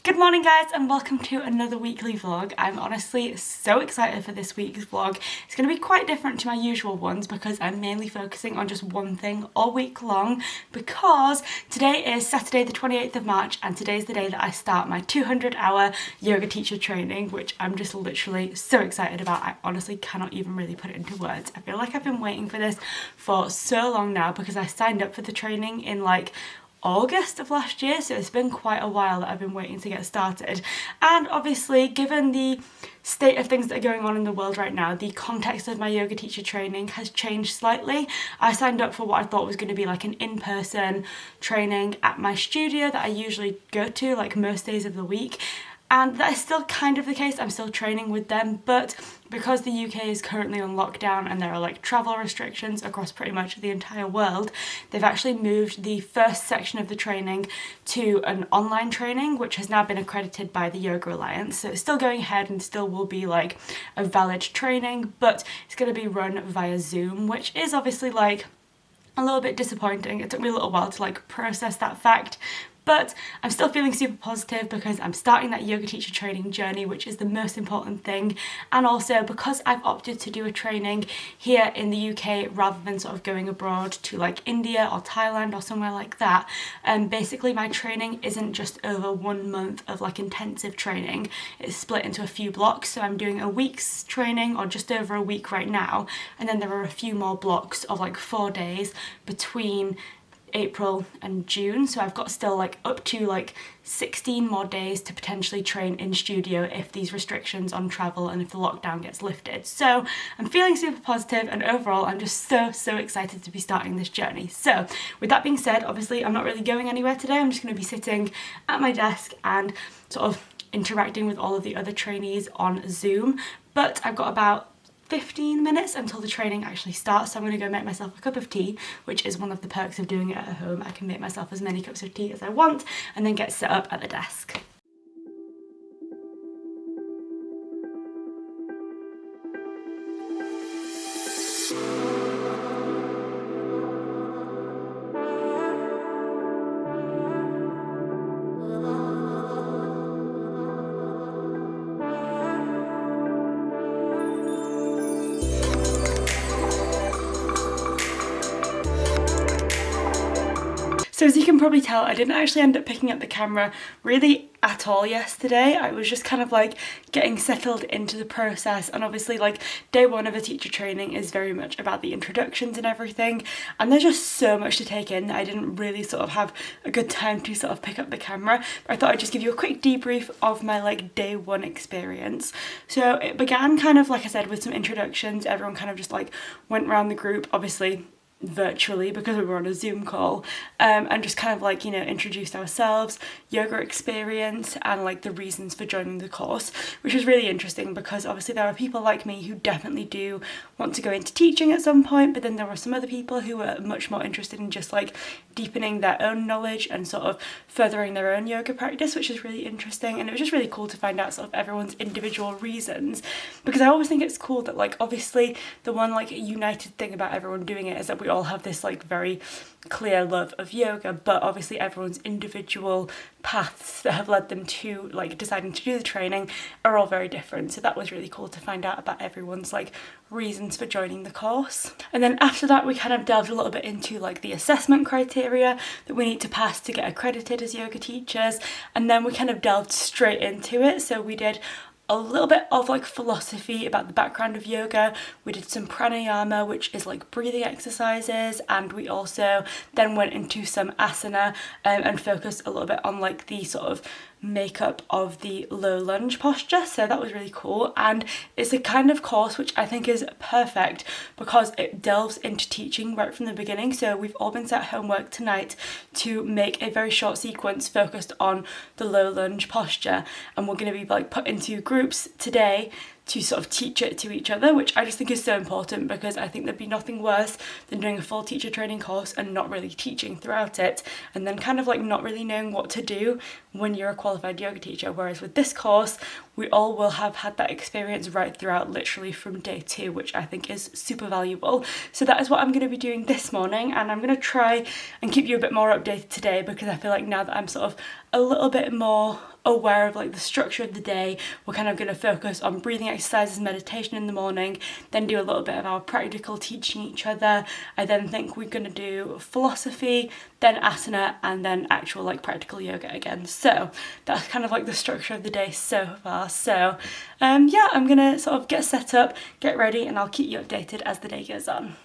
Good morning guys and welcome to another weekly vlog. I'm honestly so excited for this week's vlog. It's going to be quite different to my usual ones because I'm mainly focusing on just one thing all week long, because today is Saturday the 28th of March and today's the day that I start my 200-hour yoga teacher training, which I'm just literally so excited about. I honestly cannot even really put it into words. I feel like I've been waiting for this for so long now because I signed up for the training in like August of last year, so it's been quite a while that I've been waiting to get started. And obviously, given the state of things that are going on in the world right now, the context of my yoga teacher training has changed slightly. I signed up for what I thought was going to be like an in-person training at my studio that I usually go to like most days of the week. And that is still kind of the case. I'm still training with them, but because the UK is currently on lockdown and there are like travel restrictions across pretty much the entire world, they've actually moved the first section of the training to an online training, which has now been accredited by the Yoga Alliance. So it's still going ahead and still will be like a valid training, but it's going to be run via Zoom, which is obviously like a little bit disappointing. It took me a little while to like process that fact. But I'm still feeling super positive because I'm starting that yoga teacher training journey, which is the most important thing. And also because I've opted to do a training here in the UK rather than sort of going abroad to like India or Thailand or somewhere like that. Basically my training isn't just over 1 month of like intensive training. It's split into a few blocks. So I'm doing a week's training, or just over a week right now. And then there are a few more blocks of like 4 days between April and June, so I've got still like up to like 16 more days to potentially train in studio if these restrictions on travel and if the lockdown gets lifted. So I'm feeling super positive, and overall I'm just so excited to be starting this journey. So with that being said, obviously I'm not really going anywhere today. I'm just going to be sitting at my desk and sort of interacting with all of the other trainees on Zoom, but I've got about 15 minutes until the training actually starts, so I'm going to go make myself a cup of tea, which is one of the perks of doing it at home. I can make myself as many cups of tea as I want and then get set up at the desk. So as you can probably tell, I didn't actually end up picking up the camera really at all yesterday. I was just kind of like getting settled into the process, and obviously like day one of a teacher training is very much about the introductions and everything, and there's just so much to take in that I didn't really sort of have a good time to sort of pick up the camera. But I thought I'd just give you a quick debrief of my like day one experience. So it began kind of, like I said, with some introductions. Everyone kind of just like went around the group, obviously virtually because we were on a Zoom call, and just kind of like, you know, introduced ourselves, yoga experience, and like the reasons for joining the course, which was really interesting because obviously there are people like me who definitely do want to go into teaching at some point, but then there were some other people who were much more interested in just like deepening their own knowledge and sort of furthering their own yoga practice, which is really interesting. And it was just really cool to find out sort of everyone's individual reasons, because I always think it's cool that like obviously the one like united thing about everyone doing it is that we all have this like very clear love of yoga, but obviously everyone's individual paths that have led them to like deciding to do the training are all very different. So that was really cool to find out about everyone's like reasons for joining the course. And then after that we kind of delved a little bit into like the assessment criteria that we need to pass to get accredited as yoga teachers, and then we kind of delved straight into it. So we did a little bit of like philosophy about the background of yoga. We did some pranayama, which is like breathing exercises, and we also then went into some asana and focused a little bit on like the sort of makeup of the low lunge posture. So that was really cool, and it's a kind of course which I think is perfect because it delves into teaching right from the beginning. So we've all been set homework tonight to make a very short sequence focused on the low lunge posture, and we're going to be like put into groups today to sort of teach it to each other, which I just think is so important, because I think there'd be nothing worse than doing a full teacher training course and not really teaching throughout it, and then kind of like not really knowing what to do when you're a qualified yoga teacher. Whereas with this course, we all will have had that experience right throughout, literally from day 2, which I think is super valuable. So that is what I'm going to be doing this morning, and I'm going to try and keep you a bit more updated today, because I feel like now that I'm sort of a little bit more aware of like the structure of the day. We're kind of going to focus on breathing exercises, meditation in the morning, then do a little bit of our practical teaching each other. I then think we're going to do philosophy, then asana, and then actual like practical yoga again. So that's kind of like the structure of the day so far. So yeah, I'm gonna sort of get set up, get ready, and I'll keep you updated as the day goes on.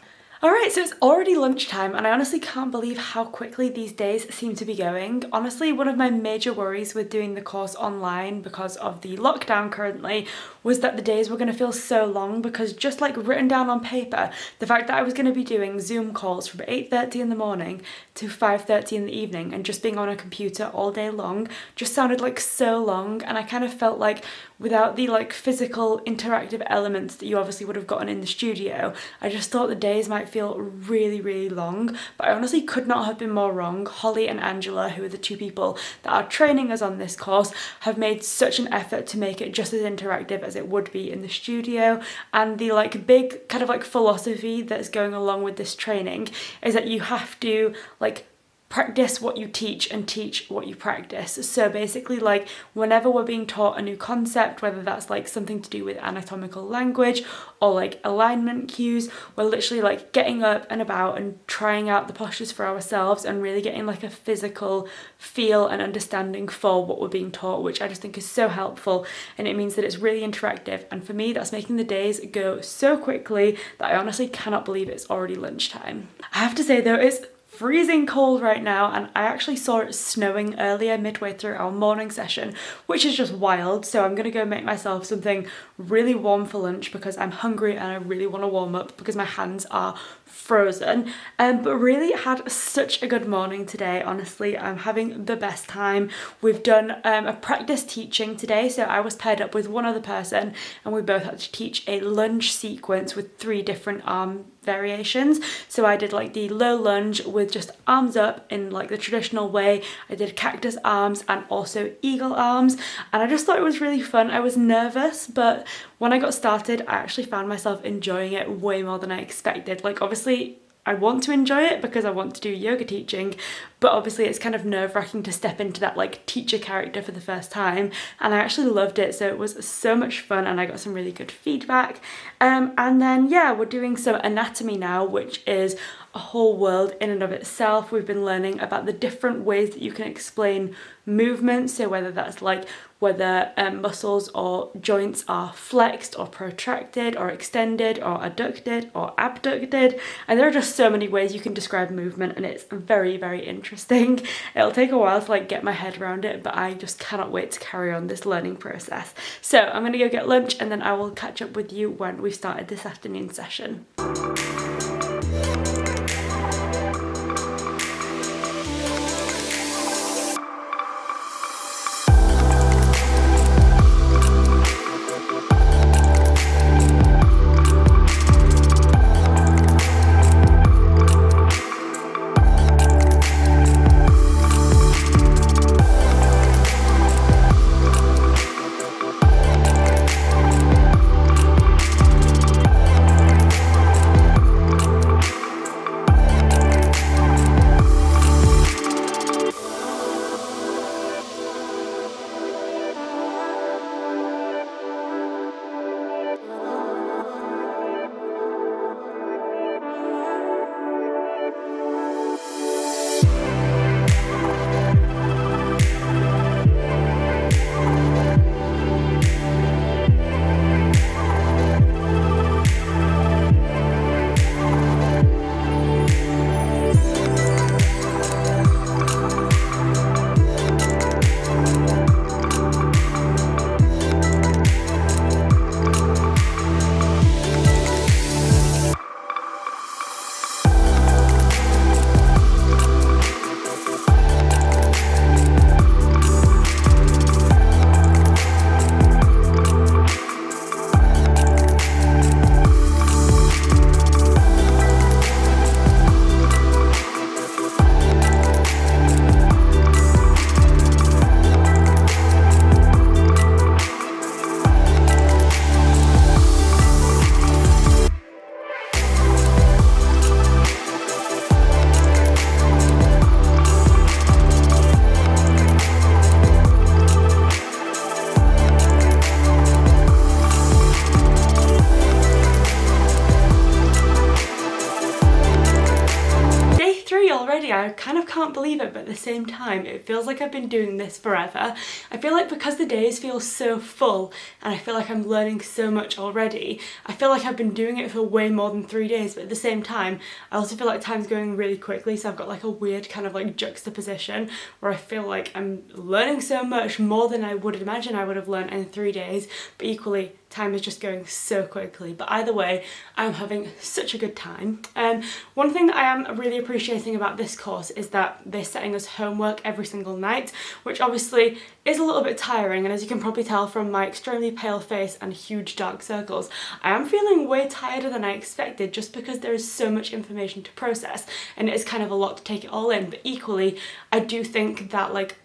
Alright, so it's already lunchtime and I honestly can't believe how quickly these days seem to be going. Honestly, one of my major worries with doing the course online because of the lockdown currently was that the days were going to feel so long, because just like written down on paper, the fact that I was going to be doing Zoom calls from 8:30 in the morning to 5:30 in the evening and just being on a computer all day long just sounded like so long, and I kind of felt like without the like physical interactive elements that you obviously would have gotten in the studio, I just thought the days might feel really, really long. But I honestly could not have been more wrong. Holly and Angela, who are the two people that are training us on this course, have made such an effort to make it just as interactive as it would be in the studio. And the like big kind of like philosophy that's going along with this training is that you have to like practice what you teach and teach what you practice. So basically, like whenever we're being taught a new concept, whether that's like something to do with anatomical language or like alignment cues, we're literally like getting up and about and trying out the postures for ourselves and really getting like a physical feel and understanding for what we're being taught, which I just think is so helpful, and it means that it's really interactive. And for me, that's making the days go so quickly that I honestly cannot believe it's already lunchtime. I have to say though, it's freezing cold right now, and I actually saw it snowing earlier midway through our morning session, which is just wild. So I'm gonna go make myself something really warm for lunch because I'm hungry and I really want to warm up because my hands are frozen. But really had such a good morning today. Honestly, I'm having the best time. We've done a practice teaching today, so I was paired up with one other person and we both had to teach a lunge sequence with 3 different arm variations. So I did like the low lunge with just arms up in like the traditional way. I did cactus arms and also eagle arms, and I just thought it was really fun. I was nervous, but when I got started, I actually found myself enjoying it way more than I expected. Like obviously I want to enjoy it because I want to do yoga teaching, but obviously it's kind of nerve-wracking to step into that like teacher character for the first time, and I actually loved it. So it was so much fun and I got some really good feedback. And then yeah, we're doing some anatomy now, which is a whole world in and of itself. We've been learning about the different ways that you can explain movement, so whether that's like whether muscles or joints are flexed or protracted or extended or adducted or abducted, and there are just so many ways you can describe movement, and it's very, very interesting. It'll take a while to like get my head around it, but I just cannot wait to carry on this learning process. So I'm gonna go get lunch and then I will catch up with you when we've started this afternoon session. can't believe it, but at the same time it feels like I've been doing this forever. I feel like because the days feel so full and I feel like I'm learning so much already, I feel like I've been doing it for way more than 3 days, but at the same time I also feel like time's going really quickly, so I've got like a weird kind of like juxtaposition where I feel like I'm learning so much more than I would imagine I would have learned in 3 days, but equally time is just going so quickly. But either way, I'm having such a good time. One thing that I am really appreciating about this course is that they're setting us homework every single night, which obviously is a little bit tiring, and as you can probably tell from my extremely pale face and huge dark circles, I am feeling way tireder than I expected just because there is so much information to process and it is kind of a lot to take it all in. But equally, I do think that like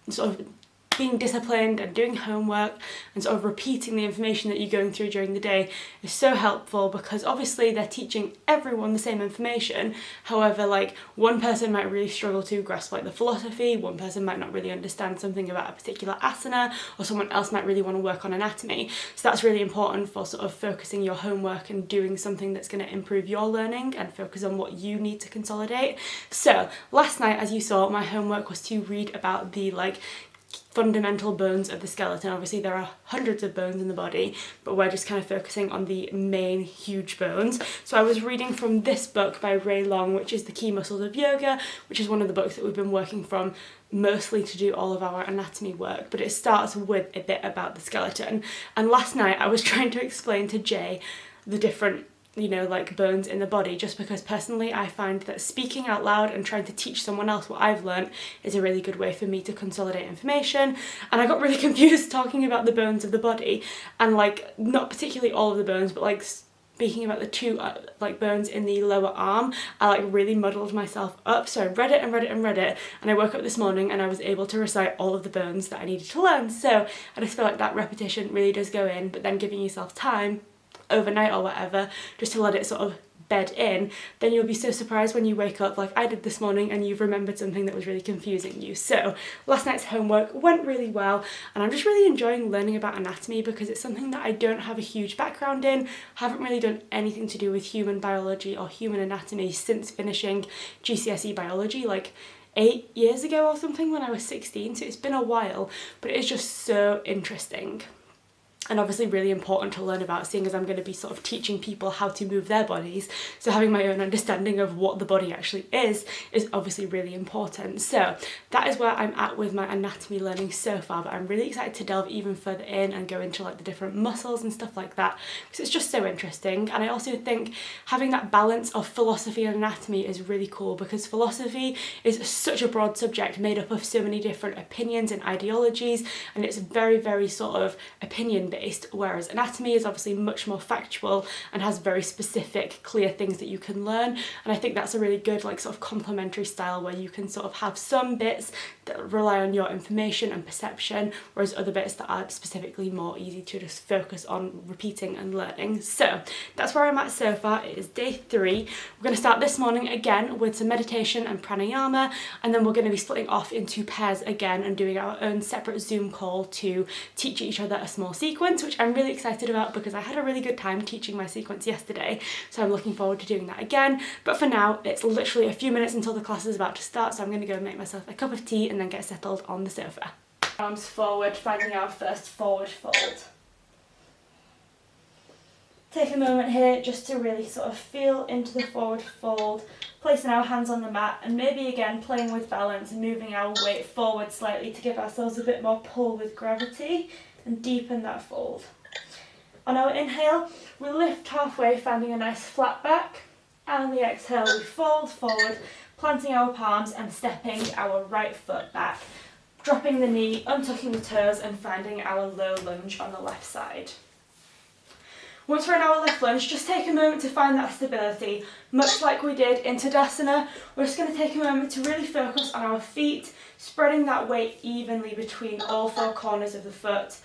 sort of being disciplined and doing homework and sort of repeating the information that you're going through during the day is so helpful, because obviously they're teaching everyone the same information. However, like one person might really struggle to grasp like the philosophy, one person might not really understand something about a particular asana, or someone else might really want to work on anatomy. So that's really important for sort of focusing your homework and doing something that's going to improve your learning and focus on what you need to consolidate. So last night, as you saw, my homework was to read about the like fundamental bones of the skeleton. Obviously there are hundreds of bones in the body, but we're just kind of focusing on the main huge bones. So I was reading from this book by Ray Long, which is The Key Muscles of Yoga, which is one of the books that we've been working from mostly to do all of our anatomy work, but it starts with a bit about the skeleton. And last night I was trying to explain to Jay the different like bones in the body, just because personally I find that speaking out loud and trying to teach someone else what I've learned is a really good way for me to consolidate information. And I got really confused talking about the bones of the body, and like not particularly all of the bones, but like speaking about the two like bones in the lower arm, I like really muddled myself up. So I read it and read it and read it, and I woke up this morning and I was able to recite all of the bones that I needed to learn. So I just feel like that repetition really does go in, but then giving yourself time overnight or whatever just to let it sort of bed in, then you'll be so surprised when you wake up like I did this morning and you've remembered something that was really confusing you. So last night's homework went really well, and I'm just really enjoying learning about anatomy because it's something that I don't have a huge background in. Haven't really done anything to do with human biology or human anatomy since finishing GCSE biology like 8 years ago or something when I was 16, so it's been a while, but it is just so interesting. And obviously really important to learn about, seeing as I'm going to be sort of teaching people how to move their bodies. So having my own understanding of what the body actually is obviously really important. So that is where I'm at with my anatomy learning so far, but I'm really excited to delve even further in and go into like the different muscles and stuff like that, because it's just so interesting. And I also think having that balance of philosophy and anatomy is really cool, because philosophy is such a broad subject made up of so many different opinions and ideologies, and it's very, very sort of opinion based, whereas anatomy is obviously much more factual and has very specific, clear things that you can learn. And I think that's a really good like sort of complementary style where you can sort of have some bits that rely on your information and perception, whereas other bits that are specifically more easy to just focus on repeating and learning. So that's where I'm at so far. It is day 3. We're going to start this morning again with some meditation and pranayama, and then we're going to be splitting off into pairs again and doing our own separate Zoom call to teach each other a small sequence, which I'm really excited about because I had a really good time teaching my sequence yesterday, so I'm looking forward to doing that again. But for now, it's literally a few minutes until the class is about to start, so I'm going to go make myself a cup of tea and then get settled on the sofa. Arms forward, finding our first forward fold. Take a moment here just to really sort of feel into the forward fold, placing our hands on the mat and maybe again playing with balance and moving our weight forward slightly to give ourselves a bit more pull with gravity and deepen that fold. On our inhale, we lift halfway, finding a nice flat back, and on the exhale we fold forward, planting our palms and stepping our right foot back, dropping the knee, untucking the toes and finding our low lunge on the left side. Once we're in our left lunge, just take a moment to find that stability. Much like we did in Tadasana, we're just going to take a moment to really focus on our feet, spreading that weight evenly between all 4 corners of the foot,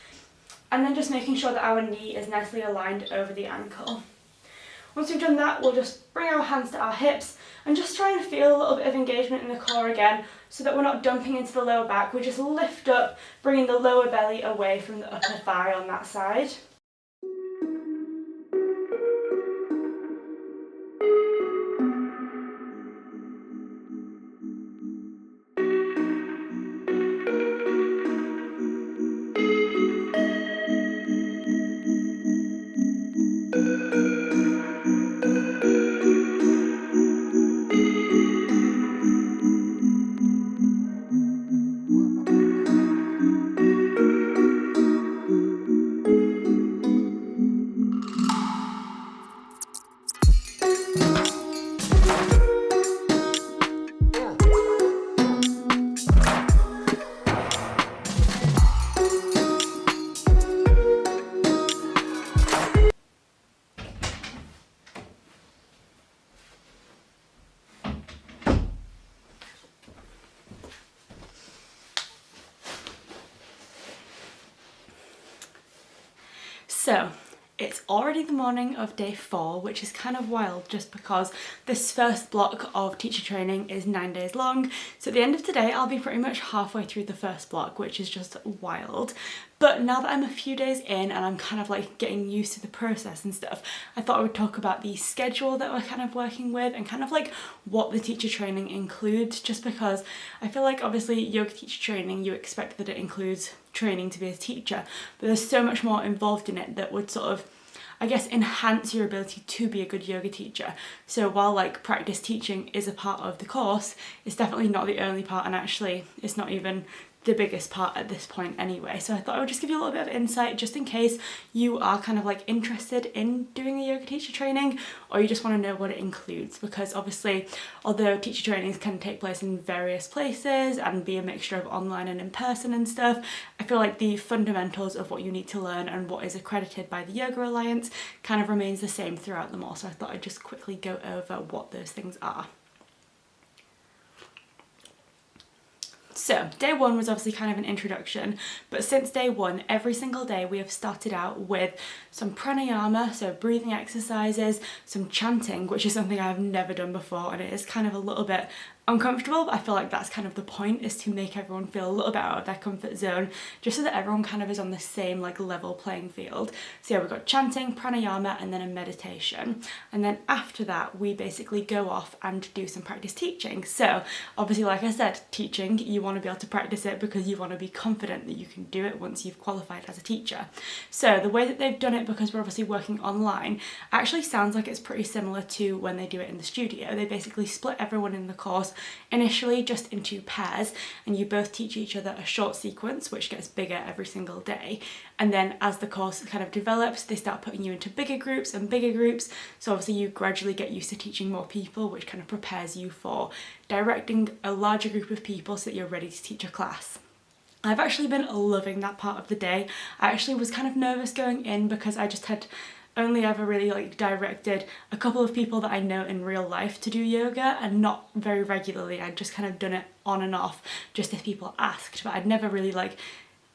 and then just making sure that our knee is nicely aligned over the ankle. Once we've done that, we'll just bring our hands to our hips and just try and feel a little bit of engagement in the core again, so that we're not dumping into the lower back. We just lift up, bringing the lower belly away from the upper thigh on that side. So it's already the morning of day 4, which is kind of wild just because this first block of teacher training is 9 days long. So at the end of today, I'll be pretty much halfway through the first block, which is just wild. But now that I'm a few days in and I'm kind of like getting used to the process and stuff, I thought I would talk about the schedule that we're kind of working with and kind of like what the teacher training includes, just because I feel like obviously yoga teacher training, you expect that it includes training to be a teacher, but there's so much more involved in it that would sort of, I guess, enhance your ability to be a good yoga teacher. So while like practice teaching is a part of the course, it's definitely not the only part, and actually it's not even the biggest part at this point anyway. So I thought I would just give you a little bit of insight just in case you are kind of like interested in doing a yoga teacher training, or you just want to know what it includes, because obviously although teacher trainings can take place in various places and be a mixture of online and in person and stuff, I feel like the fundamentals of what you need to learn and what is accredited by the Yoga Alliance kind of remains the same throughout them all. So I thought I'd just quickly go over what those things are. So day 1 was obviously kind of an introduction, but since day 1, every single day we have started out with some pranayama, so breathing exercises, some chanting, which is something I've never done before, and it is kind of a little bit uncomfortable, but I feel like that's kind of the point, is to make everyone feel a little bit out of their comfort zone, just so that everyone kind of is on the same like level playing field. So yeah, we've got chanting, pranayama, and then a meditation. And then after that, we basically go off and do some practice teaching. So obviously, like I said, teaching, you want to be able to practice it because you want to be confident that you can do it once you've qualified as a teacher. So the way that they've done it, because we're obviously working online, actually sounds like it's pretty similar to when they do it in the studio. They basically split everyone in the course initially just into pairs, and you both teach each other a short sequence which gets bigger every single day, and then as the course kind of develops, they start putting you into bigger groups and bigger groups. So obviously you gradually get used to teaching more people, which kind of prepares you for directing a larger group of people so that you're ready to teach a class. I've actually been loving that part of the day. I actually was kind of nervous going in because I just had only ever really like directed a couple of people that I know in real life to do yoga, and not very regularly. I'd just kind of done it on and off just if people asked, but I'd never really like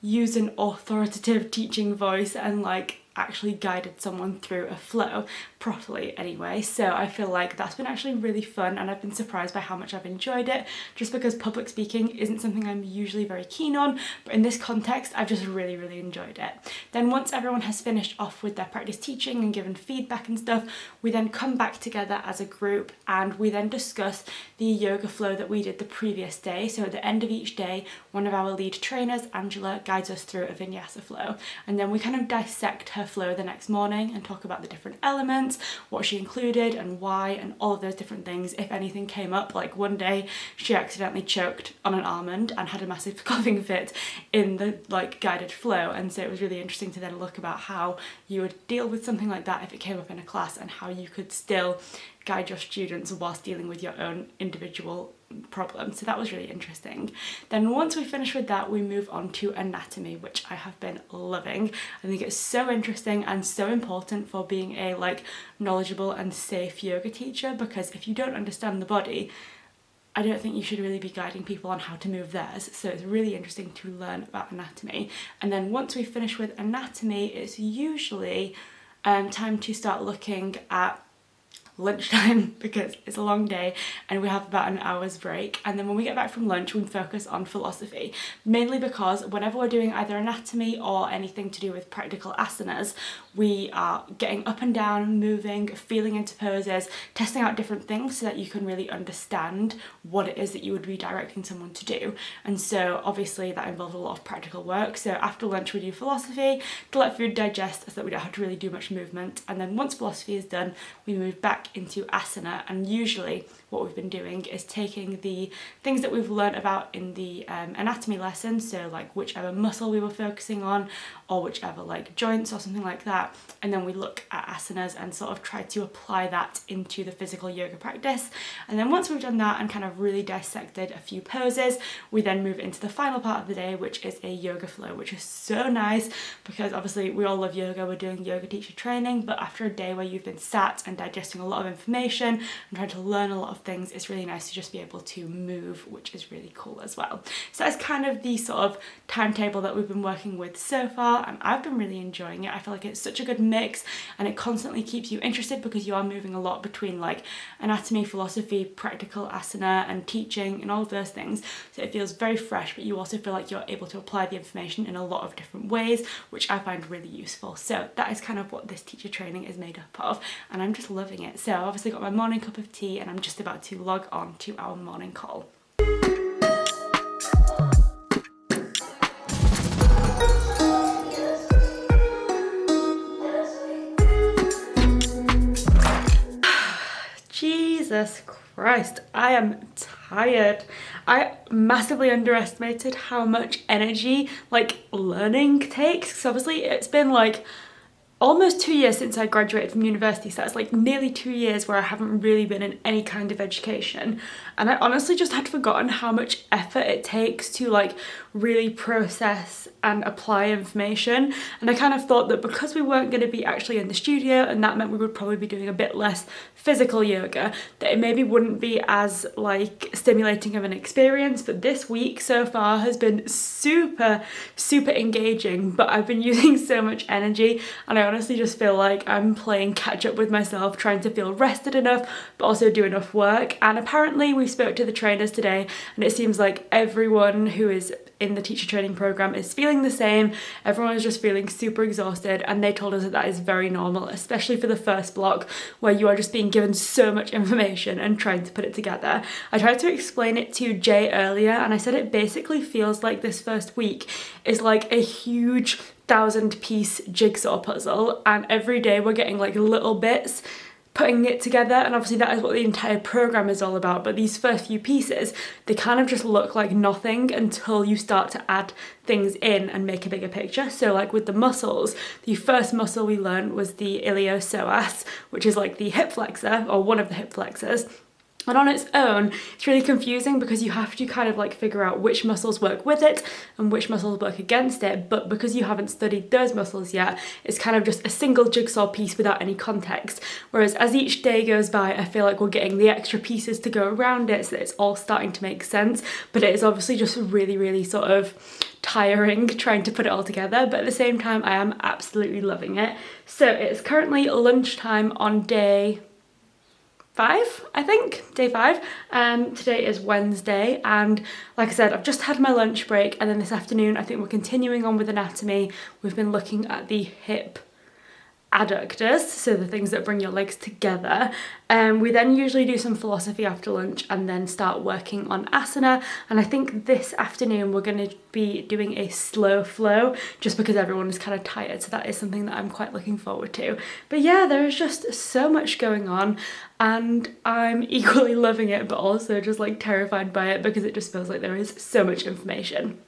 used an authoritative teaching voice and like actually guided someone through a flow properly anyway. So I feel like that's been actually really fun, and I've been surprised by how much I've enjoyed it, just because public speaking isn't something I'm usually very keen on, but in this context I've just really enjoyed it. Then once everyone has finished off with their practice teaching and given feedback and stuff, we then come back together as a group and we then discuss the yoga flow that we did the previous day. So at the end of each day, one of our lead trainers, Angela, guides us through a vinyasa flow, and then we kind of dissect her flow the next morning and talk about the different elements, what she included and why, and all of those different things if anything came up. Like one day she accidentally choked on an almond and had a massive coughing fit in the like guided flow, and so it was really interesting to then look about how you would deal with something like that if it came up in a class, and how you could still guide your students whilst dealing with your own individual problem. So that was really interesting. Then once we finish with that, we move on to anatomy, which I have been loving. I think it's so interesting and so important for being a like knowledgeable and safe yoga teacher, because if you don't understand the body, I don't think you should really be guiding people on how to move theirs. So it's really interesting to learn about anatomy. And then once we finish with anatomy, it's usually time to start looking at lunchtime, because it's a long day and we have about an hour's break. And then when we get back from lunch, we focus on philosophy, mainly because whenever we're doing either anatomy or anything to do with practical asanas, we are getting up and down, moving, feeling into poses, testing out different things so that you can really understand what it is that you would be directing someone to do. And so obviously that involves a lot of practical work. So after lunch we do philosophy to let food digest so that we don't have to really do much movement. And then once philosophy is done, we move back into asana, and usually what we've been doing is taking the things that we've learned about in the anatomy lesson, so like whichever muscle we were focusing on or whichever like joints or something like that, and then we look at asanas and sort of try to apply that into the physical yoga practice. And then once we've done that and kind of really dissected a few poses, we then move into the final part of the day, which is a yoga flow, which is so nice because obviously we all love yoga, we're doing yoga teacher training, but after a day where you've been sat and digesting a lot lot of information and trying to learn a lot of things, it's really nice to just be able to move, which is really cool as well. So that's kind of the sort of timetable that we've been working with so far, and I've been really enjoying it. I feel like it's such a good mix and it constantly keeps you interested because you are moving a lot between like anatomy, philosophy, practical asana and teaching and all of those things. So it feels very fresh, but you also feel like you're able to apply the information in a lot of different ways, which I find really useful. So that is kind of what this teacher training is made up of, and I'm just loving it. So I've obviously got my morning cup of tea and I'm just about to log on to our morning call. Jesus Christ, I am tired. I massively underestimated how much energy like learning takes. So obviously it's been like almost 2 years since I graduated from university, so that's like nearly 2 years where I haven't really been in any kind of education, and I honestly just had forgotten how much effort it takes to like really process and apply information. And I kind of thought that because we weren't going to be actually in the studio and that meant we would probably be doing a bit less physical yoga, that it maybe wouldn't be as like stimulating of an experience. But this week so far has been super engaging, but I've been using so much energy, and I honestly just feel like I'm playing catch up with myself, trying to feel rested enough but also do enough work. And apparently we spoke to the trainers today and it seems like everyone who is in the teacher training program is feeling the same. Everyone is just feeling super exhausted, and they told us that that is very normal, especially for the first block where you are just being given so much information and trying to put it together. I tried to explain it to Jay earlier and I said it basically feels like this first week is like a huge 1,000-piece jigsaw puzzle, and every day we're getting like little bits, putting it together, and obviously that is what the entire program is all about. But these first few pieces, they kind of just look like nothing until you start to add things in and make a bigger picture. So like with the muscles, the first muscle we learned was the iliopsoas, which is like the hip flexor, or one of the hip flexors. And on its own, it's really confusing because you have to kind of like figure out which muscles work with it and which muscles work against it. But because you haven't studied those muscles yet, it's kind of just a single jigsaw piece without any context. Whereas as each day goes by, I feel like we're getting the extra pieces to go around it so that it's all starting to make sense. But it is obviously just really sort of tiring trying to put it all together. But at the same time, I am absolutely loving it. So it's currently lunchtime on day 5, I think, day 5. Today is Wednesday, and like I said, I've just had my lunch break, and then this afternoon I think we're continuing on with anatomy. We've been looking at the hip adductors, so the things that bring your legs together. We then usually do some philosophy after lunch and then start working on asana, and I think this afternoon we're going to be doing a slow flow just because everyone is kind of tired, so that is something that I'm quite looking forward to. But yeah, there is just so much going on and I'm equally loving it, but also just like terrified by it because it just feels like there is so much information.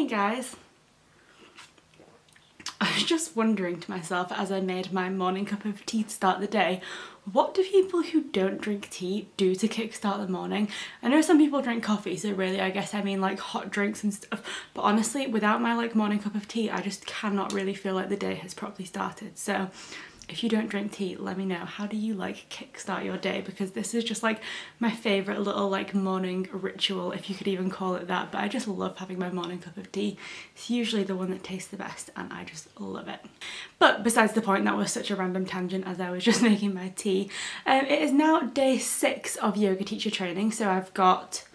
Guys, I was just wondering to myself as I made my morning cup of tea to start the day, what do people who don't drink tea do to kickstart the morning? I know some people drink coffee, so really I guess I mean like hot drinks and stuff, but honestly without my like morning cup of tea I just cannot really feel like the day has properly started. So if you don't drink tea, let me know. How do you like kickstart your day? Because this is just like my favourite little like morning ritual, if you could even call it that. But I just love having my morning cup of tea. It's usually the one that tastes the best and I just love it. But besides the point, that was such a random tangent as I was just making my tea. It is now day 6 of yoga teacher training. So I've got...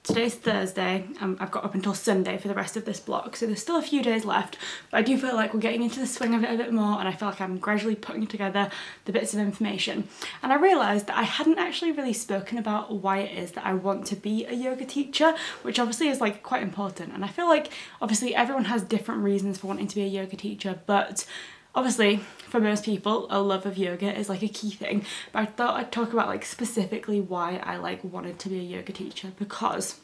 Today's Thursday, I've got up until Sunday for the rest of this block, so there's still a few days left, but I do feel like we're getting into the swing of it a bit more, and I feel like I'm gradually putting together the bits of information. And I realised that I hadn't actually really spoken about why it is that I want to be a yoga teacher, which obviously is like quite important. And I feel like obviously everyone has different reasons for wanting to be a yoga teacher, but obviously, for most people, a love of yoga is like a key thing, but I thought I'd talk about like specifically why I like wanted to be a yoga teacher, because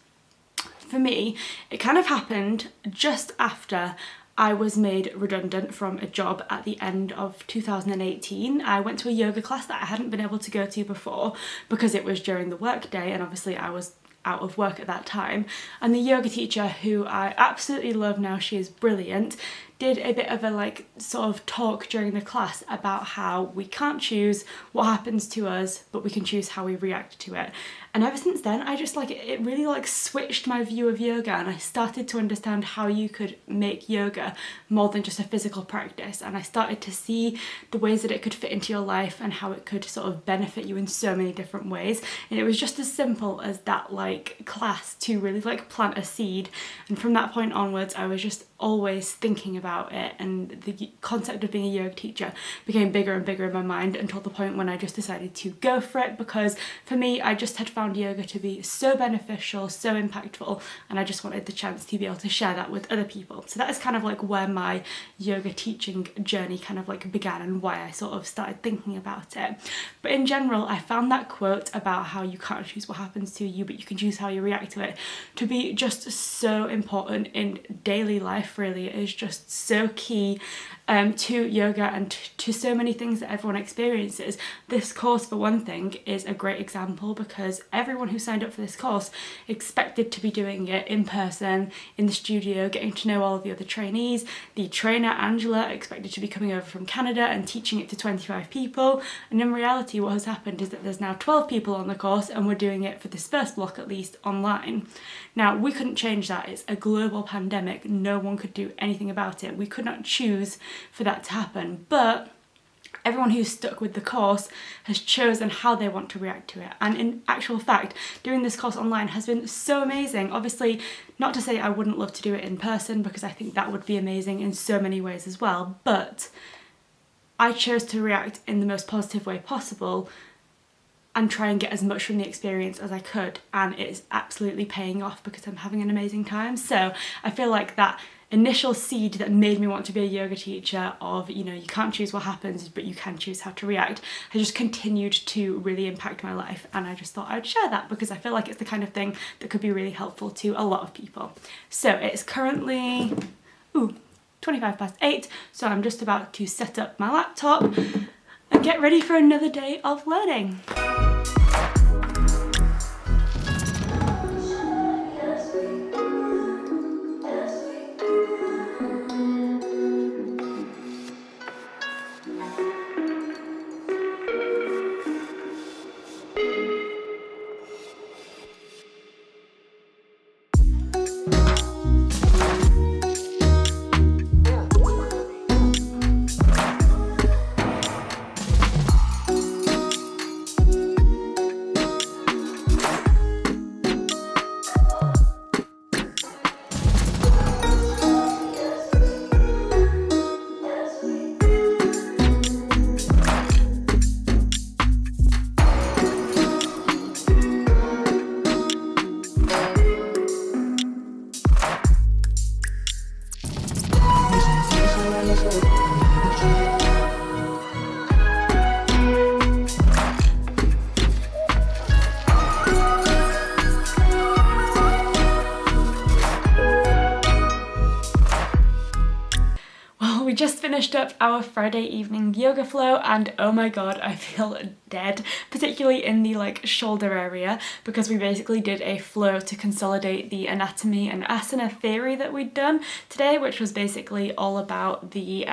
for me, it kind of happened just after I was made redundant from a job at the end of 2018. I went to a yoga class that I hadn't been able to go to before because it was during the work day, and obviously I was out of work at that time. And the yoga teacher, who I absolutely love now, she is brilliant, did a bit of a like sort of talk during the class about how we can't choose what happens to us, but we can choose how we react to it. And ever since then, I just like it really like switched my view of yoga, and I started to understand how you could make yoga more than just a physical practice. And I started to see the ways that it could fit into your life and how it could sort of benefit you in so many different ways. And it was just as simple as that like class to really like plant a seed. And from that point onwards, I was just always thinking about it, and the concept of being a yoga teacher became bigger and bigger in my mind until the point when I just decided to go for it, because for me, I just had found yoga to be so beneficial, so impactful, and I just wanted the chance to be able to share that with other people. So that is kind of like where my yoga teaching journey kind of like began and why I sort of started thinking about it. But in general, I found that quote about how you can't choose what happens to you, but you can choose how you react to it, to be just so important in daily life. Really, it is just so key to yoga and to so many things that everyone experiences. This course, for one thing, is a great example, because everyone who signed up for this course expected to be doing it in person, in the studio, getting to know all of the other trainees. The trainer, Angela, expected to be coming over from Canada and teaching it to 25 people. And in reality, what has happened is that there's now 12 people on the course, and we're doing it for this first block at least online. Now, we couldn't change that. It's a global pandemic. No one could do anything about it. We could not choose for that to happen, but everyone who's stuck with the course has chosen how they want to react to it. And in actual fact, doing this course online has been so amazing. Obviously, not to say I wouldn't love to do it in person, because I think that would be amazing in so many ways as well, but I chose to react in the most positive way possible and try and get as much from the experience as I could, and it's absolutely paying off because I'm having an amazing time. So I feel like that initial seed that made me want to be a yoga teacher of, you know, you can't choose what happens, but you can choose how to react, has just continued to really impact my life. And I just thought I'd share that because I feel like it's the kind of thing that could be really helpful to a lot of people. So it's currently 8:25, so I'm just about to set up my laptop and get ready for another day of learning. We just finished up our Friday evening yoga flow and oh my god, I feel dead, particularly in the like shoulder area, because we basically did a flow to consolidate the anatomy and asana theory that we'd done today, which was basically all about the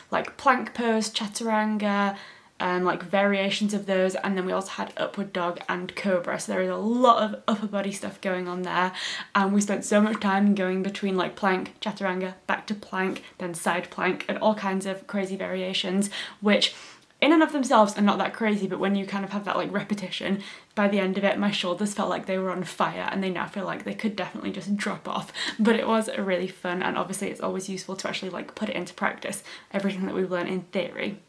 like plank pose, chaturanga, like variations of those, and then we also had upward dog and cobra, so there is a lot of upper body stuff going on there, and we spent so much time going between like plank, chaturanga, back to plank, then side plank, and all kinds of crazy variations, which in and of themselves are not that crazy, but when you kind of have that like repetition, by the end of it my shoulders felt like they were on fire, and they now feel like they could definitely just drop off. But it was really fun, and obviously it's always useful to actually like put it into practice, everything that we've learned in theory.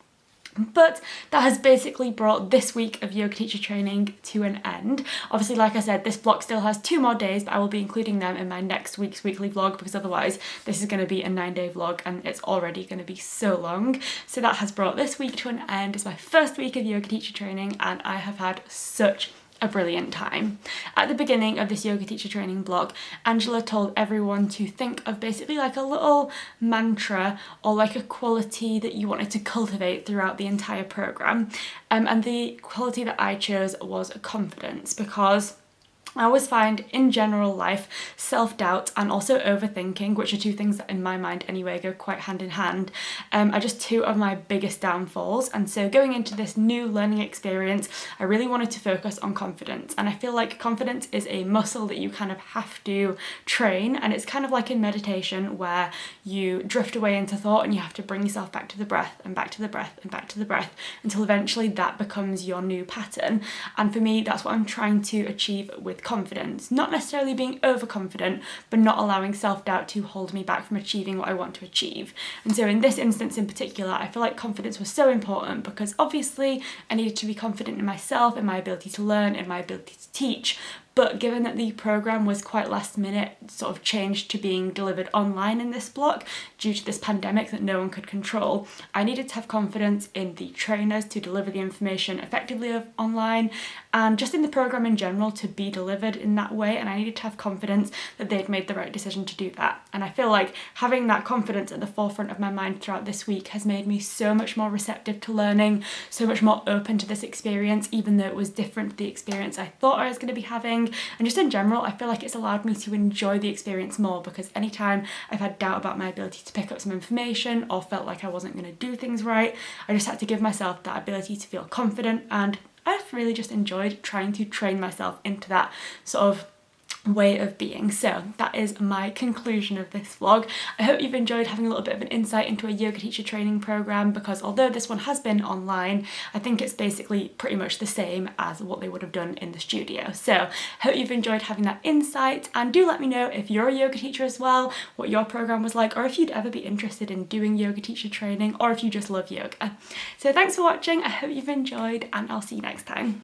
But that has basically brought this week of yoga teacher training to an end. Obviously, like I said, this block still has 2 more days, but I will be including them in my next week's weekly vlog, because otherwise this is going to be a 9-day vlog and it's already going to be so long. So that has brought this week to an end. It's my first week of yoga teacher training and I have had such a brilliant time. At the beginning of this yoga teacher training block, Angela told everyone to think of basically like a little mantra or like a quality that you wanted to cultivate throughout the entire program. And the quality that I chose was confidence, because I always find in general life self-doubt and also overthinking, which are 2 things that in my mind anyway go quite hand in hand, are just 2 of my biggest downfalls. And so going into this new learning experience, I really wanted to focus on confidence, and I feel like confidence is a muscle that you kind of have to train, and it's kind of like in meditation where you drift away into thought and you have to bring yourself back to the breath and back to the breath and back to the breath until eventually that becomes your new pattern. And for me, that's what I'm trying to achieve with confidence, not necessarily being overconfident, but not allowing self-doubt to hold me back from achieving what I want to achieve. And so in this instance in particular, I feel like confidence was so important because obviously I needed to be confident in myself, in my ability to learn, in my ability to teach. But given that the programme was quite last minute, sort of changed to being delivered online in this block due to this pandemic that no one could control, I needed to have confidence in the trainers to deliver the information effectively online, and just in the programme in general to be delivered in that way, and I needed to have confidence that they'd made the right decision to do that. And I feel like having that confidence at the forefront of my mind throughout this week has made me so much more receptive to learning, so much more open to this experience, even though it was different to the experience I thought I was going to be having. And just in general, I feel like it's allowed me to enjoy the experience more, because anytime I've had doubt about my ability to pick up some information or felt like I wasn't going to do things right, I just had to give myself that ability to feel confident, and I've really just enjoyed trying to train myself into that sort of way of being. So that is my conclusion of this vlog. I hope you've enjoyed having a little bit of an insight into a yoga teacher training program, because although this one has been online, I think it's basically pretty much the same as what they would have done in the studio. So hope you've enjoyed having that insight, and do let me know if you're a yoga teacher as well, what your program was like, or if you'd ever be interested in doing yoga teacher training, or if you just love yoga. So thanks for watching, I hope you've enjoyed, and I'll see you next time.